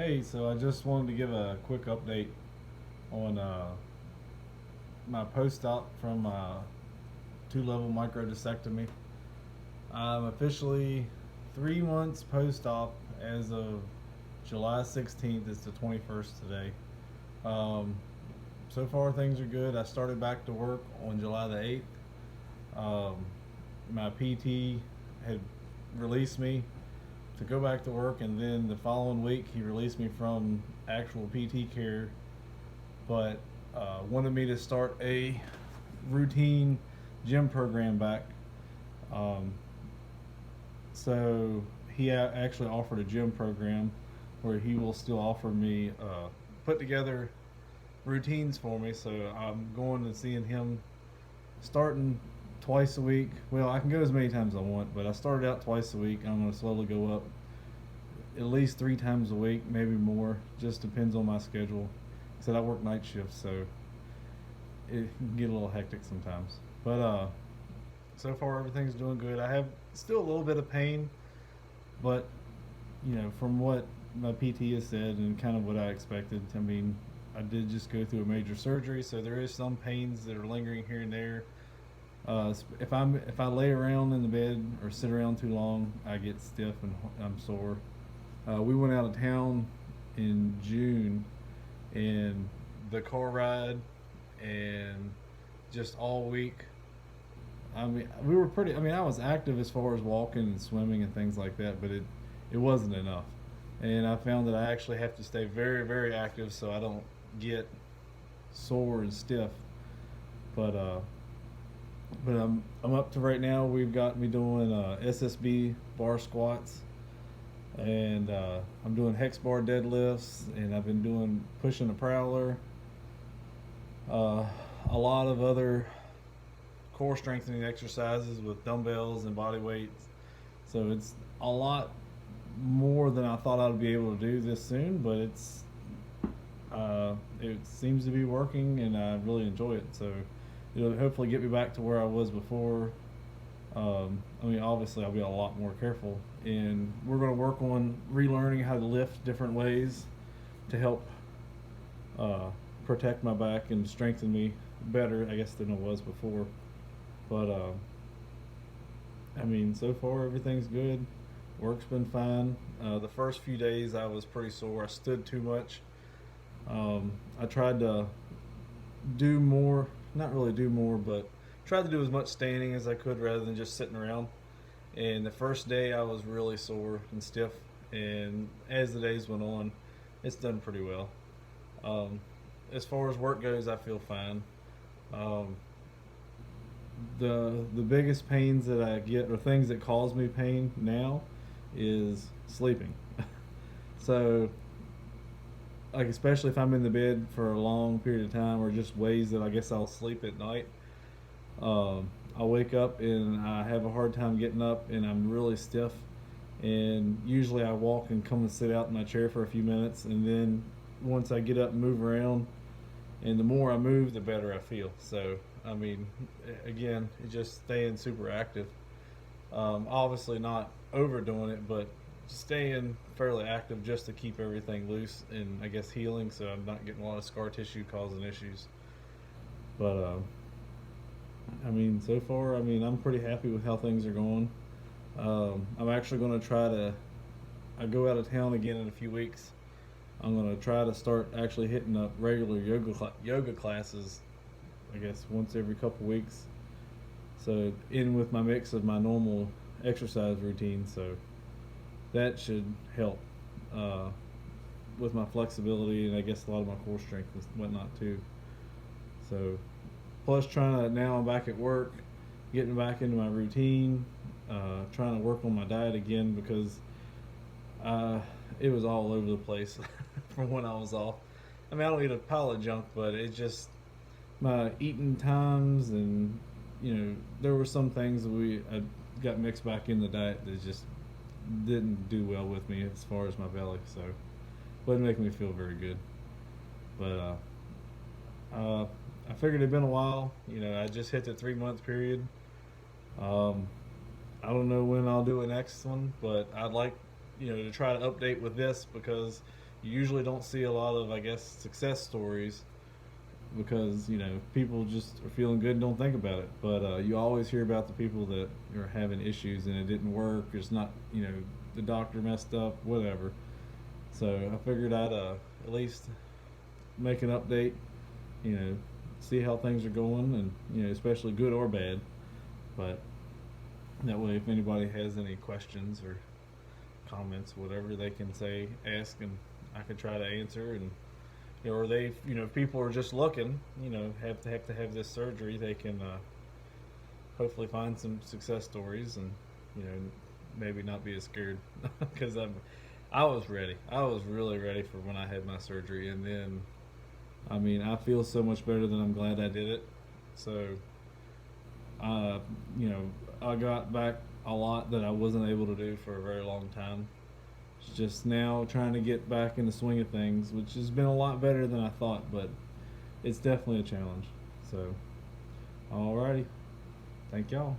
Hey, so I just wanted to give a quick update on my post-op from two-level microdiscectomy. I'm officially 3 months post-op as of July 16th. It's the 21st today. Um, so far, things are good. I started back to work on July the 8th. My PT had released me to go back to work, and then the following week he released me from actual PT care, but wanted me to start a routine gym program back. Um, so he actually offered a gym program where he will still offer me put together routines for me. So I'm going and seeing him starting twice a week. Well, I can go as many times as I want, but I started out twice a week. I'm going to slowly go up at least 3 times a week, maybe more. Just depends on my schedule. I said I work night shifts, so it can get a little hectic sometimes. But so far everything's doing good. I have still a little bit of pain, but from what my PT has said and kind of what I expected. I mean, I did just go through a major surgery, so there is some pains that are lingering here and there. If I lay around in the bed or sit around too long, I get stiff and I'm sore. We went out of town in June, and the car ride and just all week. I mean, we were pretty. I mean, I was active as far as walking and swimming and things like that, but it wasn't enough. And I found that I actually have to stay very, very active so I don't get sore and stiff. But I'm up to right now. We've got me doing SSB bar squats, and I'm doing hex bar deadlifts, and I've been doing pushing a prowler, a lot of other core strengthening exercises with dumbbells and body weights. So it's a lot more than I thought I'd be able to do this soon, but it seems to be working, and I really enjoy it. So it'll hopefully get me back to where I was before. I mean, obviously, I'll be a lot more careful, and we're going to work on relearning how to lift different ways to help protect my back and strengthen me better, I guess, than it was before. But I mean, so far everything's good. Work's been fine. The first few days I was pretty sore. I stood too much. I tried to do more, not really do more, but tried to do as much standing as I could rather than just sitting around. And the first day I was really sore and stiff, and as the days went on, it's done pretty well. As far as work goes, I feel fine. Um, the biggest pains that I get, or things that cause me pain now, is sleeping. So, like, especially if I'm in the bed for a long period of time, or just ways that I guess I'll sleep at night, I'll wake up and I have a hard time getting up, and I'm really stiff. And usually I walk and come and sit out in my chair for a few minutes, and then once I get up and move around, and the more I move, the better I feel. So, I mean, again, it's just staying super active. Obviously not overdoing it, but staying fairly active just to keep everything loose and I guess healing, so I'm not getting a lot of scar tissue causing issues. But I mean, so far, I mean, I'm pretty happy with how things are going. I'm actually going to try to. I go out of town again in a few weeks. I'm going to try to start actually hitting up regular yoga classes, I guess once every couple weeks. So in with my mix of my normal exercise routine, so that should help with my flexibility and I guess a lot of my core strength and whatnot too. So plus trying to, now I'm back at work, getting back into my routine, trying to work on my diet again because it was all over the place from when I was off. I mean, I don't eat a pile of junk, but it just, my eating times, and there were some things that I got mixed back in the diet that just didn't do well with me as far as my belly, so wasn't making me feel very good. But I figured it'd been a while. I just hit the 3 month period. I don't know when I'll do a next one, but I'd like to try to update with this because you usually don't see a lot of, I guess, success stories because people just are feeling good and don't think about it. But you always hear about the people that are having issues and it didn't work. It's not, the doctor messed up, whatever. So I figured I'd at least make an update, see how things are going, and especially good or bad. But that way, if anybody has any questions or comments, whatever, they can ask, and I can try to answer. And or they, if people are just looking, have to have this surgery, they can hopefully find some success stories, and maybe not be as scared because I was ready. I was really ready for when I had my surgery, and then I feel so much better that I'm glad I did it. So I got back a lot that I wasn't able to do for a very long time. It's just now trying to get back in the swing of things, which has been a lot better than I thought, but it's definitely a challenge. So, alrighty. Thank y'all.